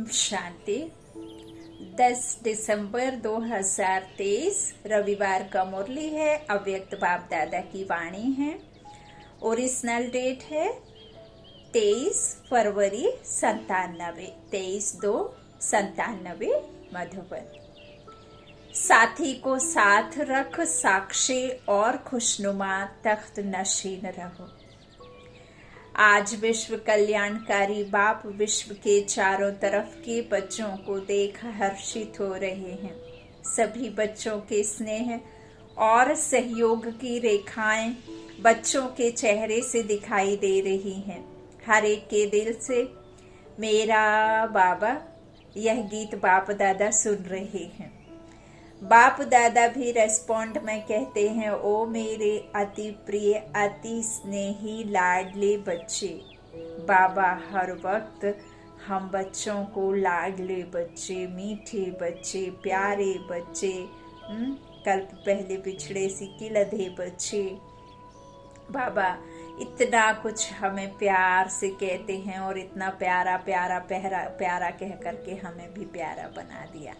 शांति। 10 दिसंबर 2023 रविवार का मुरली है। अव्यक्त बाप दादा की वाणी है। ओरिजिनल डेट है 23 फरवरी 97, 23/2/97 मधुबन। साथी को साथ रख, साक्षी और खुशनुमा तख्त नशीन रहो। आज विश्व कल्याणकारी बाप विश्व के चारों तरफ के बच्चों को देख हर्षित हो रहे हैं। सभी बच्चों के स्नेह और सहयोग की रेखाएं बच्चों के चेहरे से दिखाई दे रही हैं। हर एक के दिल से मेरा बाबा यह गीत बाप दादा सुन रहे हैं। बाप दादा भी रेस्पॉन्ड में कहते हैं, ओ मेरे अति प्रिय अति स्नेही लाडले बच्चे। बाबा हर वक्त हम बच्चों को लाडले बच्चे, मीठे बच्चे, प्यारे बच्चे, कल्प पहले बिछड़े सिक्के लधे बच्चे, बाबा इतना कुछ हमें प्यार से कहते हैं और इतना प्यारा प्यारा प्यारा प्यारा कह करके हमें भी प्यारा बना दिया।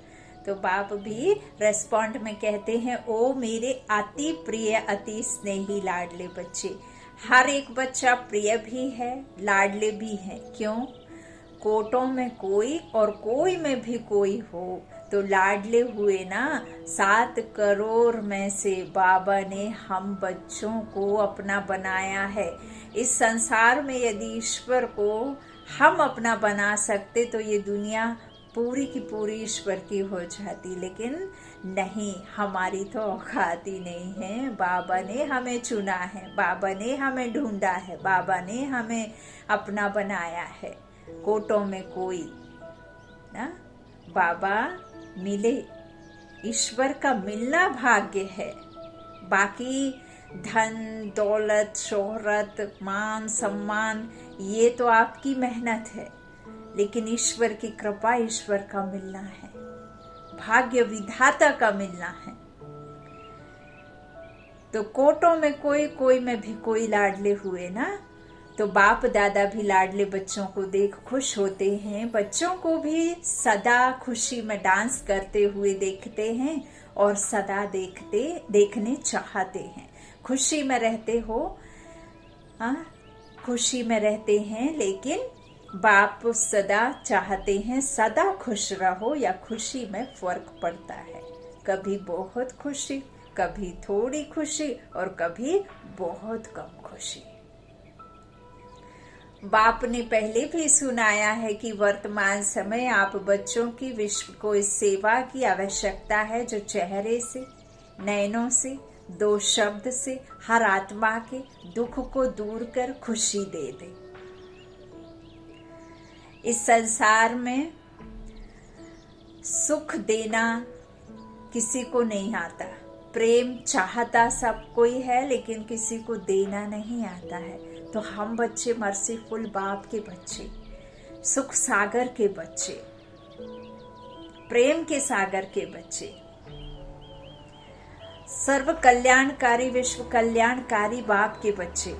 तो बाप भी रेस्पॉन्ड में कहते हैं, ओ मेरे अति प्रिय अति स्नेही लाडले बच्चे। हर एक बच्चा प्रिय भी है, लाडले भी है। क्यों? कोटों में कोई और कोई में भी कोई हो तो लाडले हुए ना। 7 करोड़ में से बाबा ने हम बच्चों को अपना बनाया है। इस संसार में यदि ईश्वर को हम अपना बना सकते तो ये दुनिया पूरी की पूरी ईश्वर की हो जाती, लेकिन नहीं, हमारी तो औकात ही नहीं है। बाबा ने हमें चुना है, बाबा ने हमें ढूंढा है, बाबा ने हमें अपना बनाया है। कोटों में कोई ना, बाबा मिले, ईश्वर का मिलना भाग्य है। बाकी धन दौलत शोहरत मान सम्मान ये तो आपकी मेहनत है, लेकिन ईश्वर की कृपा, ईश्वर का मिलना है, भाग्य विधाता का मिलना है। तो कोटों में कोई कोई में भी कोई लाडले हुए ना। तो बाप दादा भी लाडले बच्चों को देख खुश होते हैं। बच्चों को भी सदा खुशी में डांस करते हुए देखते हैं और सदा देखने चाहते हैं। खुशी में रहते हो, खुशी में रहते हैं, लेकिन बाप सदा चाहते हैं सदा खुश रहो, या खुशी में फर्क पड़ता है। कभी बहुत खुशी, कभी थोड़ी खुशी और कभी बहुत कम खुशी। बाप ने पहले भी सुनाया है कि वर्तमान समय आप बच्चों की विश्व को इस सेवा की आवश्यकता है जो चेहरे से, नैनों से, 2 शब्द से हर आत्मा के दुख को दूर कर खुशी दे दे। इस संसार में सुख देना किसी को नहीं आता। प्रेम चाहता सब कोई है, लेकिन किसी को देना नहीं आता है। तो हम बच्चे मर्सीफुल बाप के बच्चे, सुख सागर के बच्चे, प्रेम के सागर के बच्चे, सर्व कल्याणकारी विश्व कल्याणकारी बाप के बच्चे।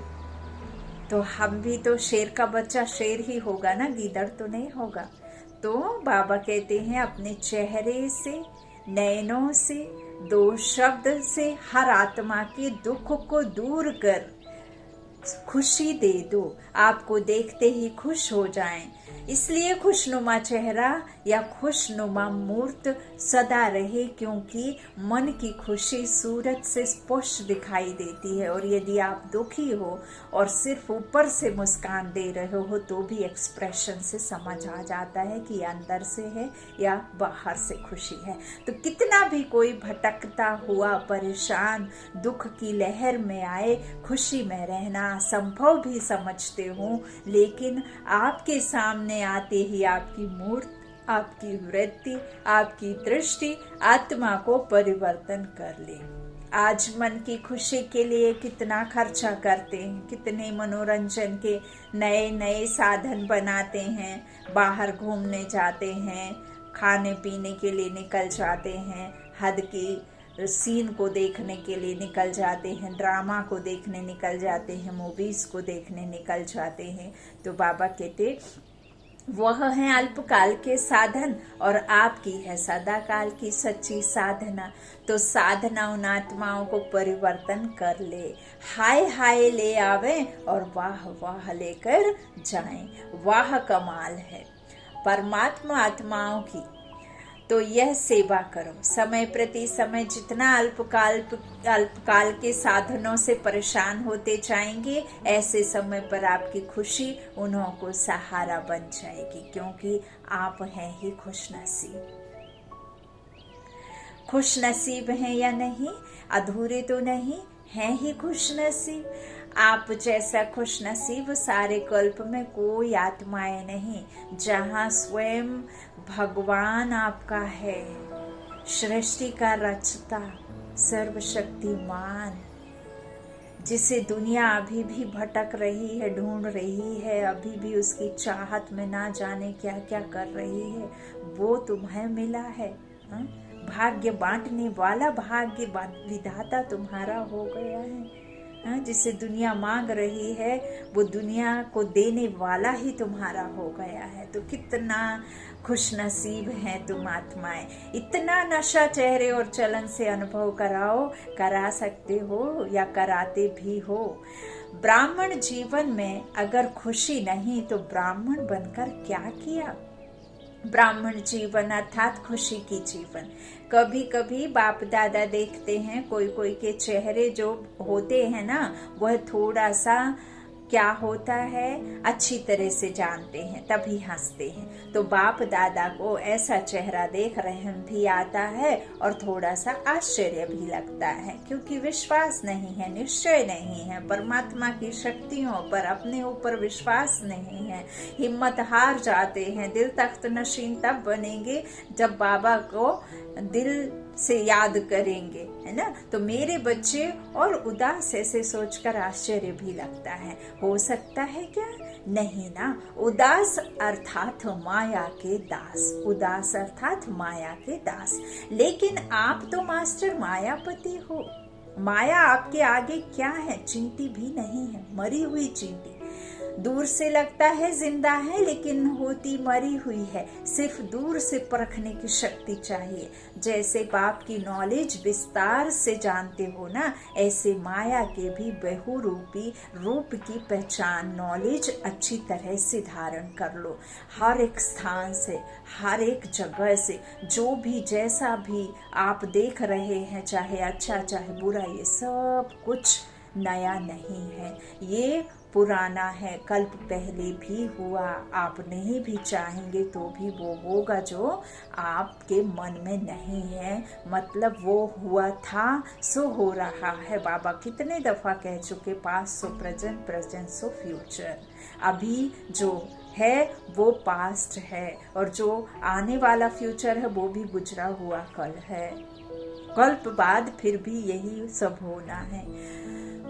तो हम भी तो शेर का बच्चा शेर ही होगा ना, गीदड़ तो नहीं होगा। तो बाबा कहते हैं अपने चेहरे से, नैनों से, 2 शब्द से हर आत्मा के दुख को दूर कर खुशी दे दो। आपको देखते ही खुश हो जाएं। इसलिए खुशनुमा चेहरा या खुशनुमा मूर्त सदा रहे, क्योंकि मन की खुशी सूरज से स्पष्ट दिखाई देती है। और यदि आप दुखी हो और सिर्फ ऊपर से मुस्कान दे रहे हो तो भी एक्सप्रेशन से समझ आ जाता है कि अंदर से है या बाहर से खुशी है। तो कितना भी कोई भटकता हुआ परेशान दुख की लहर में आए, खुशी में रहना संभव भी समझते हो, लेकिन आपके सामने आते ही आपकी मूर्त, आपकी वृत्ति, आपकी दृष्टि आत्मा को परिवर्तन कर ले। आज मन की खुशी के लिए कितना खर्चा करते हैं, कितने मनोरंजन के नए नए साधन बनाते हैं, बाहर घूमने जाते हैं, खाने पीने के लिए निकल जाते हैं, हद की सीन को देखने के लिए निकल जाते हैं, ड्रामा को देखने निकल जाते हैं, मूवीज को देखने निकल जाते हैं। तो बाबा कहते वह है अल्पकाल के साधन और आपकी है सदा काल की सच्ची साधना। तो साधना उन आत्माओं को परिवर्तन कर ले, हाय हाय ले आवे और वाह वाह लेकर जाएं। वाह कमाल है परमात्मा आत्माओं की। तो यह सेवा करो, समय प्रति समय जितना अल्पकाल के साधनों से परेशान होते जाएंगे, ऐसे समय पर आपकी खुशी उन्हों को सहारा बन जाएगी, क्योंकि आप हैं ही खुशनसीब। खुशनसीब हैं या नहीं, अधूरे तो नहीं, हैं ही खुशनसीब। आप जैसा खुशनसीब सारे कल्प में कोई आत्माएं नहीं, जहां स्वयं भगवान आपका है, सृष्टि का रचता, सर्वशक्तिमान, जिसे दुनिया अभी भी भटक रही है, ढूंढ रही है, अभी भी उसकी चाहत में ना जाने क्या क्या कर रही है, वो तुम्हें मिला है। भाग्य बांटने वाला, भाग्य विधाता तुम्हारा हो गया है। जिसे दुनिया मांग रही है वो दुनिया को देने वाला ही तुम्हारा हो गया है। तो कितना खुशनसीब हैं तुम आत्माएं। इतना नशा चेहरे और चलन से अनुभव करा सकते हो या कराते भी हो। ब्राह्मण जीवन में अगर खुशी नहीं तो ब्राह्मण बनकर क्या किया। ब्राह्मण जीवन अर्थात खुशी की जीवन। कभी कभी बाप दादा देखते हैं कोई कोई के चेहरे जो होते हैं ना, वह थोड़ा सा क्या होता है अच्छी तरह से जानते हैं, तभी हंसते हैं। तो बाप दादा को ऐसा चेहरा देख रहम भी आता है और थोड़ा सा आश्चर्य भी लगता है, क्योंकि विश्वास नहीं है, निश्चय नहीं है, परमात्मा की शक्तियों पर अपने ऊपर विश्वास नहीं है, हिम्मत हार जाते हैं। दिल तख्त नशीन तब बनेंगे जब बाबा को दिल से याद करेंगे, है ना। तो मेरे बच्चे और उदास ऐसे सोचकर आश्चर्य भी लगता है। हो सकता है क्या? नहीं ना। उदास अर्थात माया के दास, उदास अर्थात माया के दास। लेकिन आप तो मास्टर मायापति हो। माया आपके आगे क्या है? चींटी भी नहीं है, मरी हुई चींटी। दूर से लगता है जिंदा है लेकिन होती मरी हुई है। सिर्फ दूर से परखने की शक्ति चाहिए। जैसे बाप की नॉलेज विस्तार से जानते हो ना, ऐसे माया के भी बहुरूपी रूप की पहचान, नॉलेज अच्छी तरह से धारण कर लो। हर एक स्थान से, हर एक जगह से, जो भी जैसा भी आप देख रहे हैं, चाहे अच्छा चाहे बुरा, ये सब कुछ नया नहीं है, ये पुराना है। कल्प पहले भी हुआ, आप नहीं भी चाहेंगे तो भी वो होगा जो आपके मन में नहीं है। मतलब वो हुआ था सो हो रहा है। बाबा कितने दफा कह चुके, past so present, present so future. अभी जो है वो पास्ट है और जो आने वाला फ्यूचर है वो भी गुजरा हुआ कल है। कल्प बाद फिर भी यही सब होना है।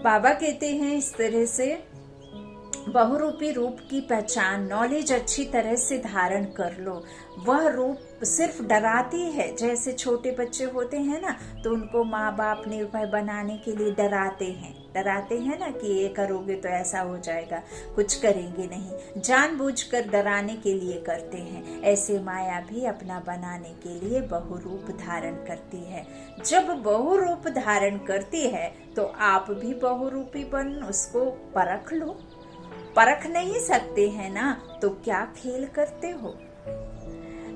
बाबा कहते हैं इस तरह से बहुरूपी रूप की पहचान, नॉलेज अच्छी तरह से धारण कर लो। वह रूप सिर्फ डराती है। जैसे छोटे बच्चे होते हैं ना, तो उनको माँ बाप निर्भय बनाने के लिए डराते हैं ना कि ये करोगे तो ऐसा हो जाएगा, कुछ करेंगे नहीं, जानबूझकर डराने के लिए करते हैं। ऐसे माया भी अपना बनाने के लिए बहुरूप धारण करती है। जब बहुरूप धारण करती है तो आप भी बहुरूपी बन उसको परख लो। परख नहीं सकते हैं ना, तो क्या खेल करते हो?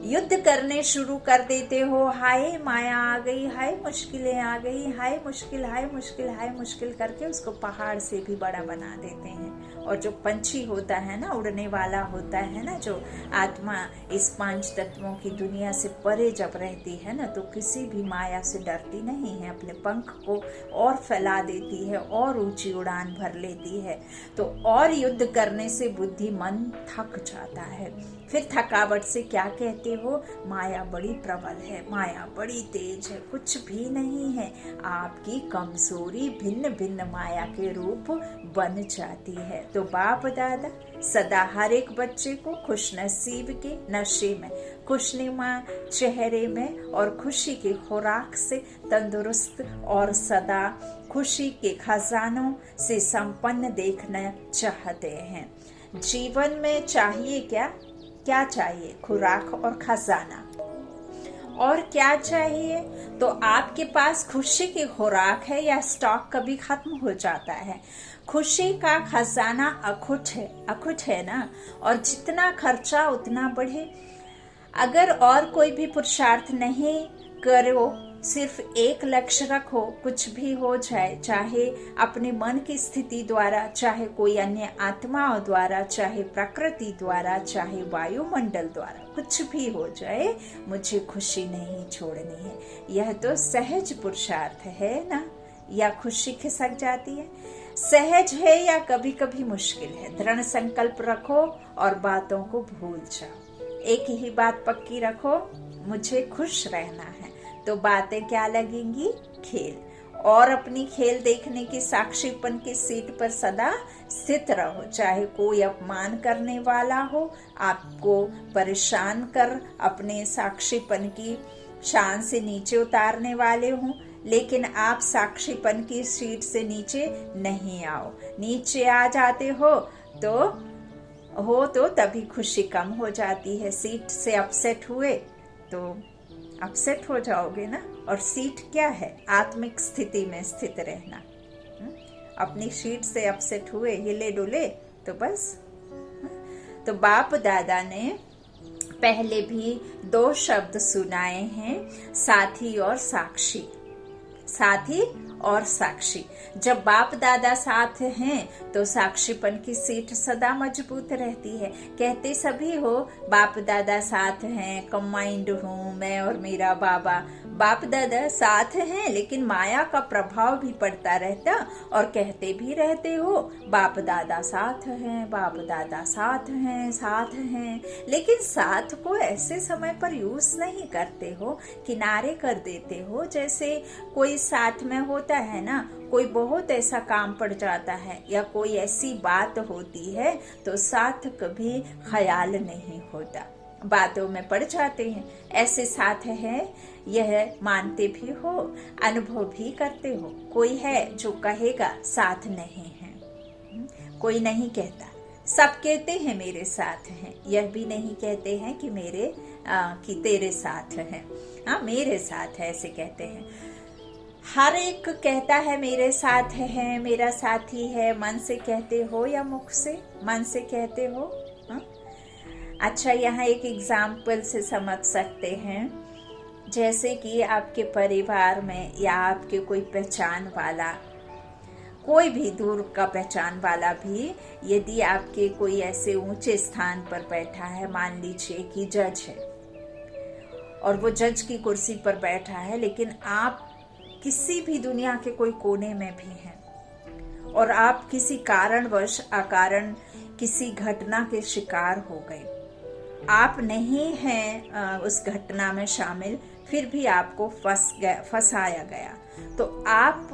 युद्ध करने शुरू कर देते हो। हाय माया आ गई, हाय मुश्किलें आ गई, हाय मुश्किल, हाय मुश्किल, हाय मुश्किल करके उसको पहाड़ से भी बड़ा बना देते हैं। और जो पंछी होता है ना, उड़ने वाला होता है ना, जो आत्मा इस 5 तत्वों की दुनिया से परे जब रहती है ना, तो किसी भी माया से डरती नहीं है। अपने पंख को और फैला देती है और ऊंची उड़ान भर लेती है। तो और युद्ध करने से बुद्धि मन थक जाता है। फिर थकावट से क्या कहते हो? माया बड़ी प्रबल है, माया बड़ी तेज है। कुछ भी नहीं है, आपकी कमजोरी भिन्न भिन्न माया के रूप बन जाती है। तो बाप दादा सदा हर एक बच्चे को खुशनसीब के नशे में, खुशनुमा चेहरे में और खुशी के खुराक से तंदुरुस्त और सदा खुशी के खजानों से संपन्न देखना चाहते हैं। जीवन में चाहिए क्या? क्या चाहिए? खुराक और खजाना। और क्या चाहिए? तो आपके पास खुशी की खुराक है या स्टॉक कभी खत्म हो जाता है? खुशी का खजाना अखुट है ना। और जितना खर्चा उतना बढ़े। अगर और कोई भी पुरुषार्थ नहीं करो, सिर्फ एक लक्ष्य रखो, कुछ भी हो जाए, चाहे अपने मन की स्थिति द्वारा, चाहे कोई अन्य आत्माओं द्वारा, चाहे प्रकृति द्वारा, चाहे वायुमंडल द्वारा, कुछ भी हो जाए, मुझे खुशी नहीं छोड़नी है। यह तो सहज पुरुषार्थ है ना। या खुशी खिसक जाती है? सहज है या कभी कभी मुश्किल है? दृढ़ संकल्प रखो और बातों को भूल जाओ। एक ही बात पक्की रखो, मुझे खुश रहना है। तो बातें क्या लगेंगी? खेल। और अपनी खेल देखने की साक्षीपन की सीट पर सदा स्थित रहो। चाहे कोई अपमान करने वाला हो, आपको परेशान कर अपने साक्षीपन की शान से नीचे उतारने वाले हों, लेकिन आप साक्षीपन की सीट से नीचे नहीं आओ। नीचे आ जाते हो तो तभी खुशी कम हो जाती है। सीट से अपसेट हुए तो अपसेट हो जाओगे ना। और सीट क्या है? आत्मिक स्थिति में स्थित रहना। अपनी सीट से अपसेट हुए, हिले डुले तो बस। तो बाप दादा ने पहले भी 2 शब्द सुनाए हैं, साथी और साक्षी। साथी और साक्षी। जब बाप दादा साथ हैं तो साक्षीपन की सीट सदा मजबूत रहती है। कहते सभी हो बाप दादा साथ हैं, कंबाइंड हूँ मैं और मेरा बाबा। बाप दादा साथ हैं लेकिन माया का प्रभाव भी पड़ता रहता, और कहते भी रहते हो बाप दादा साथ हैं, बाप दादा साथ हैं, लेकिन साथ को ऐसे समय पर यूज नहीं करते हो, किनारे कर देते हो। जैसे कोई साथ में होता है ना, कोई बहुत ऐसा काम पड़ जाता है या कोई ऐसी बात होती है तो साथ कभी ख्याल नहीं होता, बातों में पड़ जाते हैं। ऐसे साथ है, यह मानते भी हो, अनुभव भी करते हो। कोई है जो कहेगा साथ नहीं है? कोई नहीं कहता। सब कहते हैं मेरे साथ हैं, यह भी नहीं कहते हैं कि तेरे साथ है। हाँ, मेरे साथ है ऐसे कहते हैं। हर एक कहता है मेरे साथ है, मेरा साथी है। मन से कहते हो या मुख से? मन से कहते हो। अच्छा, यहाँ एक एग्जाम्पल से समझ सकते हैं। जैसे कि आपके परिवार में या आपके कोई पहचान वाला, कोई भी दूर का पहचान वाला भी यदि आपके कोई ऐसे ऊंचे स्थान पर बैठा है, मान लीजिए कि जज है और वो जज की कुर्सी पर बैठा है, लेकिन आप किसी भी दुनिया के कोई कोने में भी हैं और आप किसी कारणवश अकारण किसी घटना के शिकार हो गए, आप नहीं हैं उस घटना में शामिल, फिर भी आपको फंसाया गया, तो आप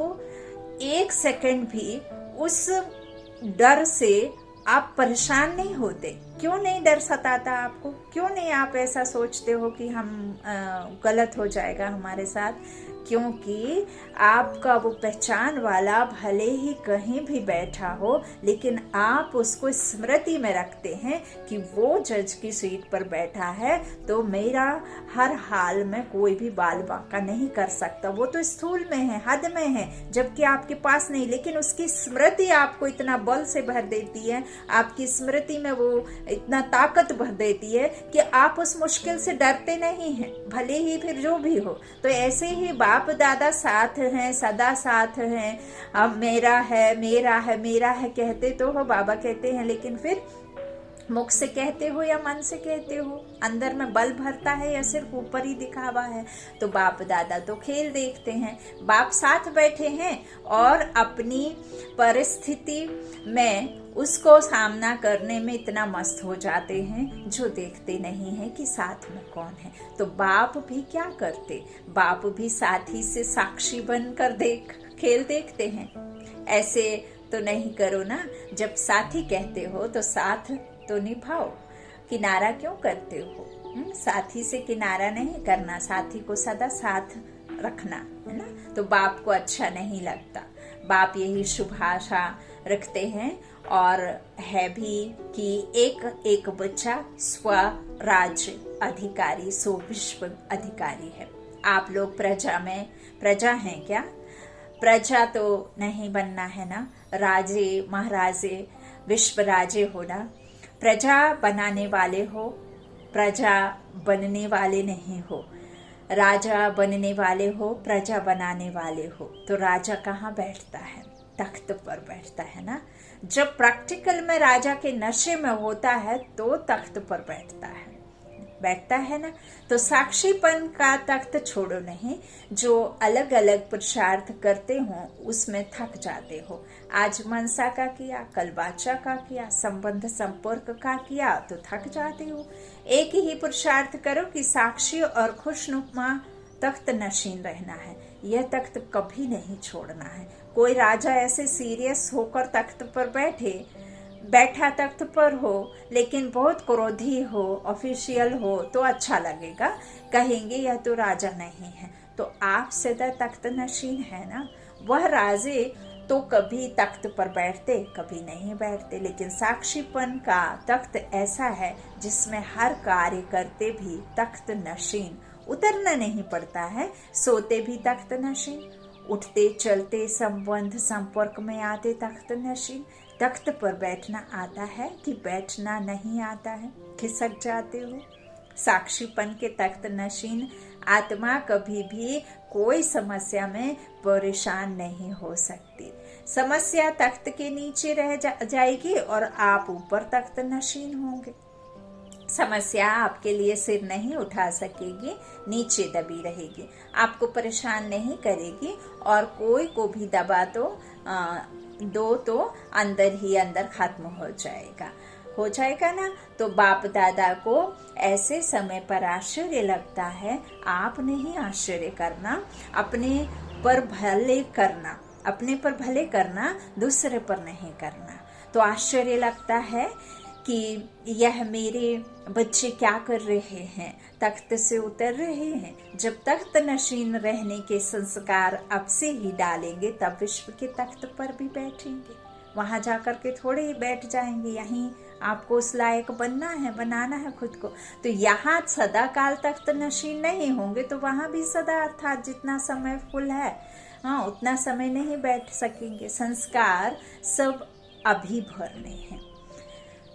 एक सेकंड भी उस डर से आप परेशान नहीं होते? क्यों नहीं डर सताता आपको? क्यों नहीं आप ऐसा सोचते हो कि हम गलत हो जाएगा हमारे साथ? क्योंकि आपका वो पहचान वाला भले ही कहीं भी बैठा हो, लेकिन आप उसको स्मृति में रखते हैं कि वो जज की सीट पर बैठा है, तो मेरा हर हाल में कोई भी बाल बांका नहीं कर सकता। वो तो स्थूल में है, हद में है, जबकि आपके पास नहीं, लेकिन उसकी स्मृति आपको इतना बल से भर देती है, आपकी स्मृति में वो इतना ताकत भर देती है कि आप उस मुश्किल से डरते नहीं हैं, भले ही फिर जो भी हो। तो ऐसे ही बाप दादा साथ हैं, सदा साथ हैं। अब मेरा है कहते तो हो, बाबा कहते हैं, लेकिन फिर मुख से कहते हो या मन से कहते हो? अंदर में बल भरता है या सिर्फ ऊपर ही दिखावा है? तो बाप दादा तो खेल देखते हैं, बाप साथ बैठे हैं और अपनी परिस्थिति में उसको सामना करने में इतना मस्त हो जाते हैं जो देखते नहीं हैं कि साथ में कौन है। तो बाप भी क्या करते? बाप भी साथी से साक्षी बनकर खेल देखते हैं। ऐसे तो नहीं करो ना। जब साथी कहते हो तो साथ तो निभाओ। किनारा क्यों करते हो? साथी से किनारा नहीं करना, साथी को सदा साथ रखना है ना। तो बाप को अच्छा नहीं लगता। बाप यही शुभ आशा रखते हैं और है भी कि एक एक बच्चा स्वराज्य अधिकारी सो विश्व अधिकारी है। आप लोग प्रजा हैं क्या? प्रजा तो नहीं बनना है ना, राजे महाराजे विश्व राजे हो ना। प्रजा बनाने वाले हो, प्रजा बनने वाले नहीं हो। राजा बनने वाले हो, प्रजा बनाने वाले हो। तो राजा कहाँ बैठता है? तख्त पर बैठता है ना। जब प्रैक्टिकल में राजा के नशे में होता है तो तख्त पर बैठता है ना। तो साक्षीपन का तख्त छोड़ो नहीं। जो अलग अलग पुरुषार्थ करते हो उसमें थक जाते हो। आज मनसा का किया, कल वाचा का किया, संबंध संपर्क का किया तो थक जाते हो। एक ही पुरुषार्थ करो कि साक्षी और खुशनुमा तख्त नशीन रहना है। यह तख्त कभी नहीं छोड़ना है। कोई राजा ऐसे सीरियस होकर तख्त पर बैठा तख्त पर हो लेकिन बहुत क्रोधी हो, ऑफिशियल हो तो अच्छा लगेगा, कहेंगे यह तो राजा नहीं है। तो आप सदा तख्त नशीन है ना। वह राजे तो कभी तख्त पर बैठते, कभी नहीं बैठते। लेकिन साक्षीपन का तख्त ऐसा है जिसमें हर कार्य करते भी तख्त नशीन, उतरना नहीं पड़ता है। सोते भी तख्त नशीन, उठते चलते संबंध संपर्क में आते तख्त नशीन। तख्त पर बैठना आता है कि बैठना नहीं आता है? खिसक जाते हो। साक्षीपन के तख्त नशीन आत्मा कभी भी कोई समस्या में परेशान नहीं हो सकती। समस्या तख्त के नीचे रह जाएगी और आप ऊपर तख्त नशीन होंगे। समस्या आपके लिए सिर नहीं उठा सकेगी, नीचे दबी रहेगी, आपको परेशान नहीं करेगी। और कोई को भी दबा दो तो अंदर ही अंदर खत्म हो जाएगा ना। तो बाप दादा को ऐसे समय पर आश्चर्य लगता है। आप नहीं आश्चर्य करना, अपने पर भले करना, दूसरे पर नहीं करना। तो आश्चर्य लगता है कि यह मेरे बच्चे क्या कर रहे हैं, तख्त से उतर रहे हैं। जब तख्त नशीन रहने के संस्कार अब से ही डालेंगे तब विश्व के तख्त पर भी बैठेंगे। वहां जाकर के थोड़े ही बैठ जाएंगे। यहीं आपको उस लायक बनाना है खुद को। तो यहाँ सदा काल तख्त नशीन नहीं होंगे तो वहां भी सदा, अर्थात जितना समय फुल है उतना समय नहीं बैठ सकेंगे। संस्कार सब अभी भरने हैं।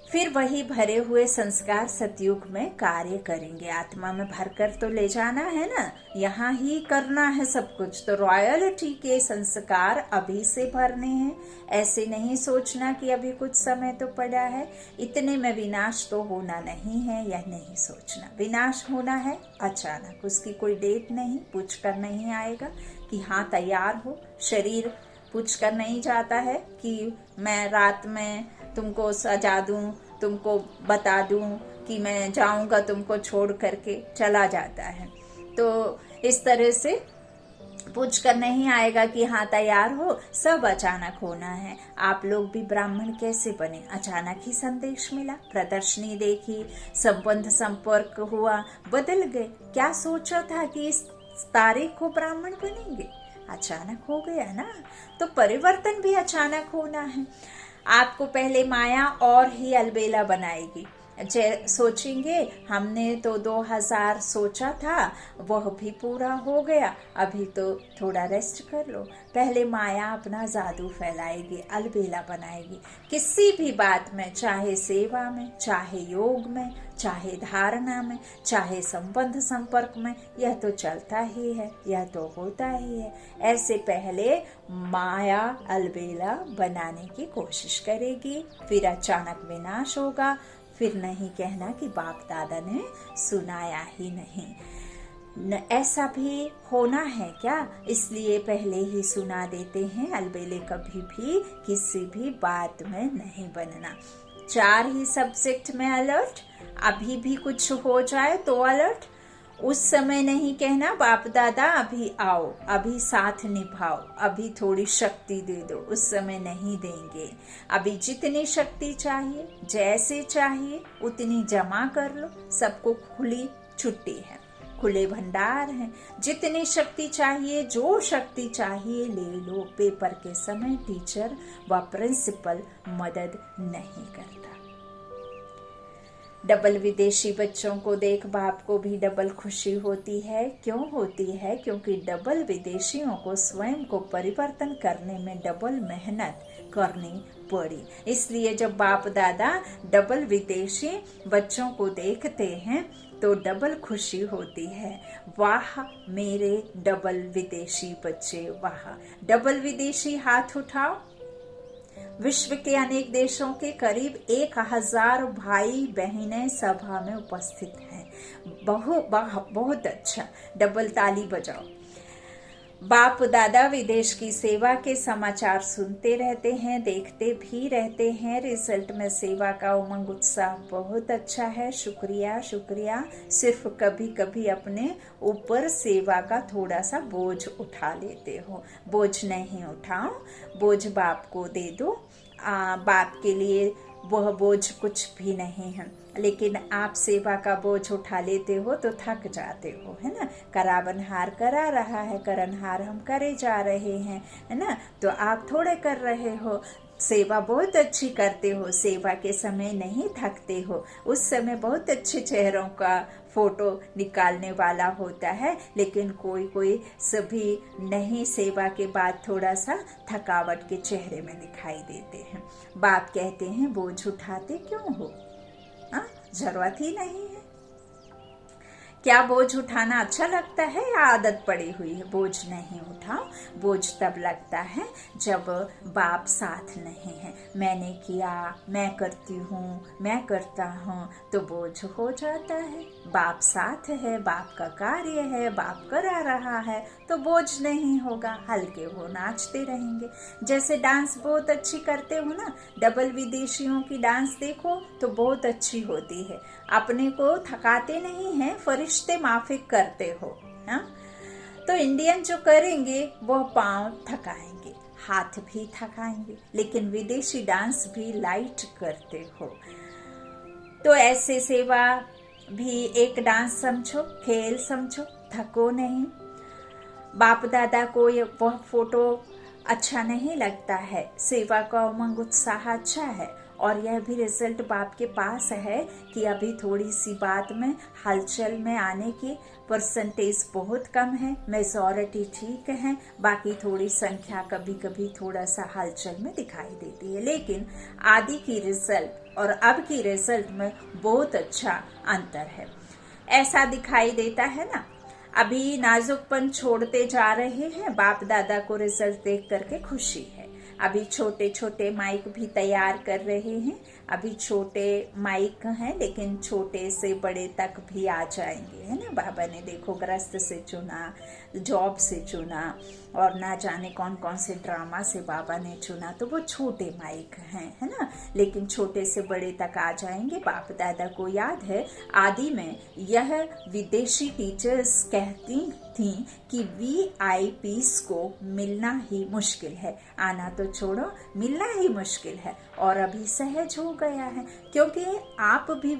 फिर वही भरे हुए संस्कार सतयुग में कार्य करेंगे। आत्मा में भरकर तो ले जाना है ना, यहाँ ही करना है सब कुछ। तो रॉयल्टी के संस्कार अभी से भरने हैं। ऐसे नहीं सोचना कि अभी कुछ समय तो पड़ा है, इतने में विनाश तो होना नहीं है, यह नहीं सोचना। विनाश होना है अचानक, उसकी कोई डेट नहीं, पूछ कर नहीं आएगा कि हाँ तैयार हो। शरीर पूछ कर नहीं जाता है कि मैं रात में तुमको सजा दूं, तुमको बता दूं कि मैं जाऊंगा तुमको छोड़ करके, चला जाता है। तो इस तरह से पूछ कर नहीं आएगा कि हाँ तैयार हो। सब अचानक होना है। आप लोग भी ब्राह्मण कैसे बने? अचानक ही संदेश मिला, प्रदर्शनी देखी, संबंध संपर्क हुआ, बदल गए। क्या सोचा था कि इस तारीख को ब्राह्मण बनेंगे? अचानक हो गया ना। तो परिवर्तन भी अचानक होना है। आपको पहले माया और ही अलबेला बनाएगी। सोचेंगे हमने तो 2000 सोचा था, वह भी पूरा हो गया, अभी तो थोड़ा रेस्ट कर लो। पहले माया अपना जादू फैलाएगी, अलबेला बनाएगी। किसी भी बात में, चाहे सेवा में, चाहे योग में, चाहे धारणा में, चाहे संबंध संपर्क में, यह तो चलता ही है, यह तो होता ही है। ऐसे पहले माया अलबेला बनाने की कोशिश करेगी, फिर अचानक विनाश होगा। फिर नहीं कहना कि बाप दादा ने सुनाया ही नहीं। ऐसा भी होना है क्या? इसलिए पहले ही सुना देते हैं। अलबेले कभी भी किसी भी बात में नहीं बनना। 4 ही सब्जेक्ट में अलर्ट, अभी भी कुछ हो जाए तो अलर्ट। उस समय नहीं कहना बाप दादा अभी आओ, अभी साथ निभाओ, अभी थोड़ी शक्ति दे दो, उस समय नहीं देंगे। अभी जितनी शक्ति चाहिए, जैसे चाहिए उतनी जमा कर लो। सबको खुली छुट्टी है, खुले भंडार हैं। जितनी शक्ति चाहिए, जो शक्ति चाहिए ले लो। पेपर के समय टीचर व प्रिंसिपल मदद नहीं करता। डबल विदेशी बच्चों को देख बाप को भी डबल खुशी होती है। क्यों होती है? क्योंकि डबल विदेशियों को स्वयं को परिवर्तन करने में डबल मेहनत करनी पड़ी। इसलिए जब बाप दादा डबल विदेशी बच्चों को देखते हैं तो डबल खुशी होती है। वाह मेरे डबल विदेशी बच्चे, वाह। डबल विदेशी हाथ उठाओ। विश्व के अनेक देशों के करीब 1000 भाई बहनें सभा में उपस्थित हैं। बहुत अच्छा, डबल ताली बजाओ। बाप दादा विदेश की सेवा के समाचार सुनते रहते हैं, देखते भी रहते हैं। रिजल्ट में सेवा का उमंग उत्साह बहुत अच्छा है। शुक्रिया शुक्रिया। सिर्फ कभी कभी अपने ऊपर सेवा का थोड़ा सा बोझ उठा लेते हो। बोझ नहीं उठाओ, बोझ बाप को दे दो। बाप के लिए वह बोझ कुछ भी नहीं है, लेकिन आप सेवा का बोझ उठा लेते हो तो थक जाते हो, है ना। करावनहार करा रहा है, करनहार हम करे जा रहे हैं, है ना। तो आप थोड़े कर रहे हो, सेवा बहुत अच्छी करते हो। सेवा के समय नहीं थकते हो। उस समय बहुत अच्छे चेहरों का फोटो निकालने वाला होता है, लेकिन कोई कोई सभी नहीं, सेवा के बाद थोड़ा सा थकावट के चेहरे में दिखाई देते हैं। बाप कहते हैं बोझ उठाते क्यों हो? जरूरत ही नहीं है। क्या बोझ उठाना अच्छा लगता है या आदत पड़ी हुई है? बोझ नहीं उठाओ। बोझ तब लगता है जब बाप साथ नहीं है। मैंने किया, मैं करती हूँ, मैं करता हूँ, तो बोझ हो जाता है। बाप साथ है, बाप का कार्य है, बाप करा रहा है, तो बोझ नहीं होगा। हल्के हो, नाचते रहेंगे। जैसे डांस बहुत अच्छी करते हो ना, डबल विदेशियों की डांस देखो तो बहुत अच्छी होती है। अपने को थकाते नहीं हैं, फरिश्ते माफिक करते हो ना। तो इंडियन जो करेंगे वो पांव थकाएंगे, हाथ भी थकाएंगे, लेकिन विदेशी डांस भी लाइट करते हो। तो ऐसे सेवा भी एक डांस समझो, खेल समझो, थको नहीं। बाप दादा को ये वह फोटो अच्छा नहीं लगता है, सेवा का उमंग उत्साह अच्छा है, और यह भी रिजल्ट बाप के पास है कि अभी थोड़ी सी बात में हलचल में आने की परसेंटेज बहुत कम है। मेजॉरिटी ठीक है, बाकी थोड़ी संख्या कभी कभी थोड़ा सा हलचल में दिखाई देती है। लेकिन आदि की रिजल्ट और अब की रिजल्ट में बहुत अच्छा अंतर है, ऐसा दिखाई देता है ना। अभी नाजुकपन छोड़ते जा रहे हैं। बाप दादा को रिजल्ट देख करके खुशी है। अभी छोटे छोटे माइक भी तैयार कर रहे हैं। अभी छोटे माइक हैं, लेकिन छोटे से बड़े तक भी आ जाएंगे, है ना। बाबा ने देखो ग्रस्त से चुना, जॉब से चुना, और ना जाने कौन कौन से ड्रामा से बाबा ने चुना, तो वो छोटे माइक हैं, है ना। लेकिन छोटे से बड़े तक आ जाएंगे। बाप दादा को याद है आदि में यह विदेशी टीचर्स कहती थी कि VIPs को मिलना ही मुश्किल है, आना तो छोड़ो मिलना ही मुश्किल है। और अभी सहज हो गया है, क्योंकि आप भी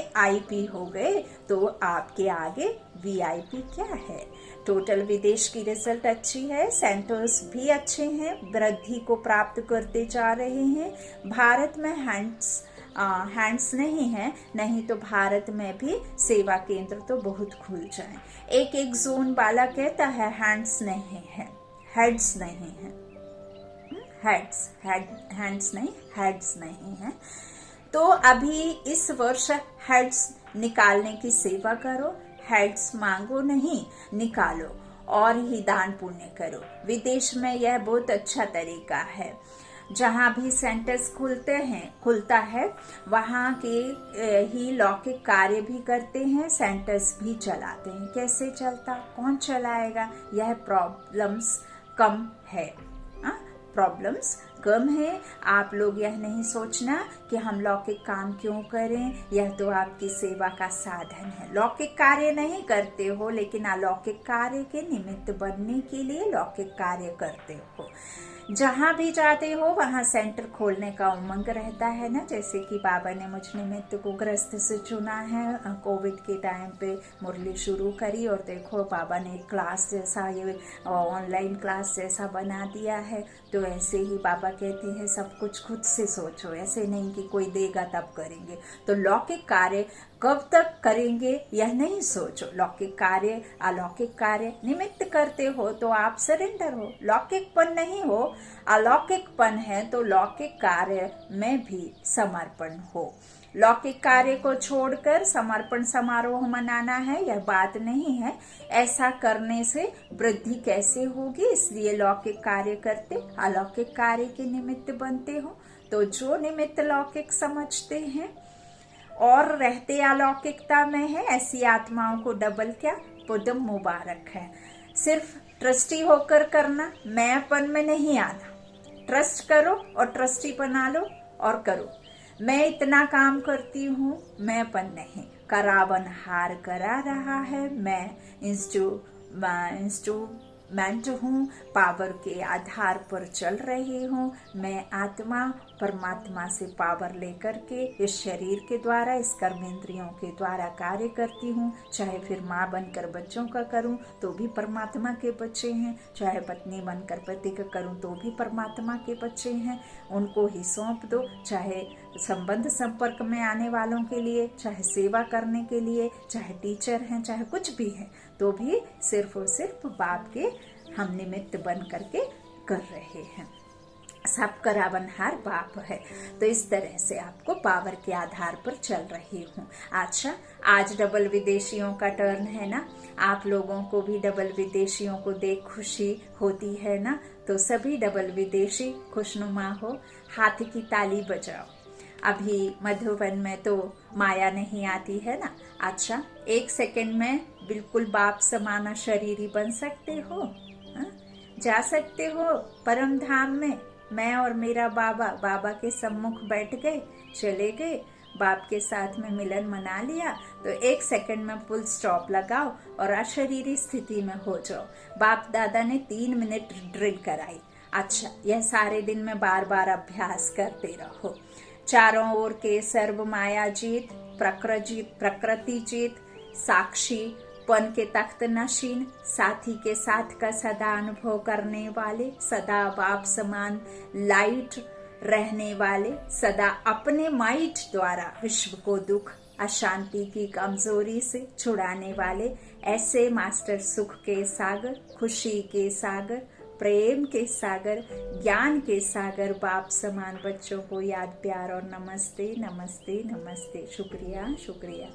VIP हो गए, तो आपके आगे VIP क्या है। टोटल विदेश की रिजल्ट अच्छी है, सेंटर्स भी अच्छे हैं, वृद्धि को प्राप्त करते जा रहे हैं। भारत में हैंड्स नहीं है, नहीं तो भारत में भी सेवा केंद्र तो बहुत खुल जाए। एक जोन वाला कहता है हैंड्स नहीं है, हेड्स नहीं है, हैंड्स नहीं, हेड्स नहीं है। तो अभी इस वर्ष हेड्स निकालने की सेवा करो। हेड्स मांगो नहीं, निकालो, और ही दान पुण्य करो। विदेश में यह बहुत अच्छा तरीका है। जहाँ भी सेंटर्स खुलता है वहाँ के ही लौकिक कार्य भी करते हैं, सेंटर्स भी चलाते हैं। कैसे चलता, कौन चलाएगा? यह प्रॉब्लम्स कम है, प्रॉब्लम्स कम है। आप लोग यह नहीं सोचना कि हम लौकिक काम क्यों करें, यह तो आपकी सेवा का साधन है। लौकिक कार्य नहीं करते हो, लेकिन अलौकिक कार्य के निमित्त बनने के लिए लौकिक कार्य करते हो। जहां भी जाते हो वहां सेंटर खोलने का उमंग रहता है ना। जैसे कि बाबा ने मुझ निमित्त को ग्रस्त से चुना है, कोविड के टाइम पे मुरली शुरू करी और देखो बाबा ने क्लास जैसा, ये ऑनलाइन क्लास जैसा बना दिया है। तो ऐसे ही बाबा कहते हैं सब कुछ खुद से सोचो, ऐसे नहीं कि कोई देगा तब करेंगे। तो लौकिक कार्य कब तक करेंगे यह नहीं सोचो। लौकिक कार्य अलौकिक कार्य निमित्त करते हो तो आप सरेंडर हो। लौकिकपन नहीं हो, अलौकिकपन है तो लौकिक कार्य में भी समर्पण हो। लौकिक कार्य को छोड़कर समर्पण समारोह मनाना है यह बात नहीं है। ऐसा करने से वृद्धि कैसे होगी, इसलिए लौकिक कार्य करते अलौकिक कार्य के निमित्त बनते हो। तो जो निमित्त लौकिक समझते हैं और रहते अलौकिकता में है, ऐसी आत्माओं को डबल क्या पुदम मुबारक है। सिर्फ ट्रस्टी होकर करना, मैंपन में नहीं आना। ट्रस्ट करो और ट्रस्टी बना लो और करो। मैं इतना काम करती हूँ, मैंपन नहीं। करावन हार करा रहा है, मैं इंस्ट्रूमेंट हूँ, पावर के आधार पर चल रही हूँ। मैं आत्मा परमात्मा से पावर लेकर के इस शरीर के द्वारा, इस कर्मेंद्रियों के द्वारा कार्य करती हूँ। चाहे फिर माँ बनकर बच्चों का करूँ तो भी परमात्मा के बच्चे हैं, चाहे पत्नी बनकर पति का करूँ तो भी परमात्मा के बच्चे हैं। उनको ही सौंप दो, चाहे संबंध संपर्क में आने वालों के लिए, चाहे सेवा करने के लिए, चाहे टीचर हैं, चाहे कुछ भी है, तो भी सिर्फ और सिर्फ बाप के हम निमित्त बन करके कर रहे हैं। सब करावनहार बाप है। तो इस तरह से आपको पावर के आधार पर चल रही हूँ। अच्छा, आज डबल विदेशियों का टर्न है ना। आप लोगों को भी डबल विदेशियों को देख खुशी होती है ना। तो सभी डबल विदेशी खुशनुमा हो, हाथ की ताली बजाओ। अभी मधुबन में तो माया नहीं आती है ना। अच्छा, 1 सेकंड में बिल्कुल बाप समाना शरीरी बन सकते हो, हा? जा सकते हो परम धाम में। मैं और मेरा बाबा बाबा के सम्मुख बैठ गए, चले गए, बाप के साथ में मिलन मना लिया। तो 1 सेकंड में फुल स्टॉप लगाओ और अशरीरी स्थिति में हो जाओ। बाप दादा ने 3 मिनट ड्रिल कराई। अच्छा, यह सारे दिन में बार बार अभ्यास करते रहो। चारों ओर के सर्व माया जीत, प्रकृति जीत, साक्षी पन के तख्त नशीन, साथी के साथ का सदा अनुभव करने वाले, सदा बाप समान लाइट रहने वाले, सदा अपने माइट द्वारा विश्व को दुख अशांति की कमजोरी से छुड़ाने वाले, ऐसे मास्टर सुख के सागर, खुशी के सागर, प्रेम के सागर, ज्ञान के सागर बाप समान बच्चों को याद, प्यार और नमस्ते नमस्ते नमस्ते। शुक्रिया शुक्रिया।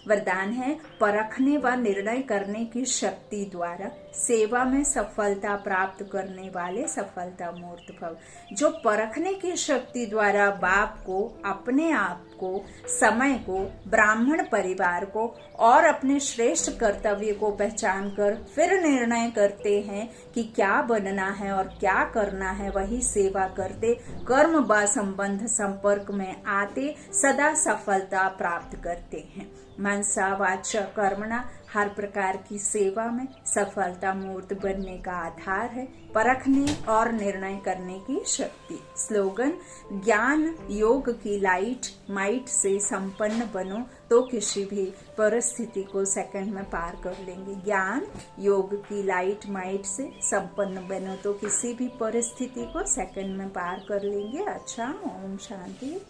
वरदान है परखने व निर्णय करने की शक्ति द्वारा सेवा में सफलता प्राप्त करने वाले सफलता मूर्त भव। जो परखने की शक्ति द्वारा बाप को, अपने आप को, समय को, ब्राह्मण परिवार को और अपने श्रेष्ठ कर्तव्य को पहचान कर फिर निर्णय करते हैं कि क्या बनना है और क्या करना है, वही सेवा करते, कर्म व संबंध संपर्क में आते सदा सफलता प्राप्त करते हैं। मनसा वाचा कर्मणा, हर प्रकार की सेवा में सफलता मूर्त बनने का आधार है परखने और निर्णय करने की शक्ति। स्लोगन, ज्ञान योग की लाइट माइट से संपन्न बनो तो किसी भी परिस्थिति को सेकंड में पार कर लेंगे। ज्ञान योग की लाइट माइट से संपन्न बनो तो किसी भी परिस्थिति को सेकंड में पार कर लेंगे। अच्छा, ओम शांति।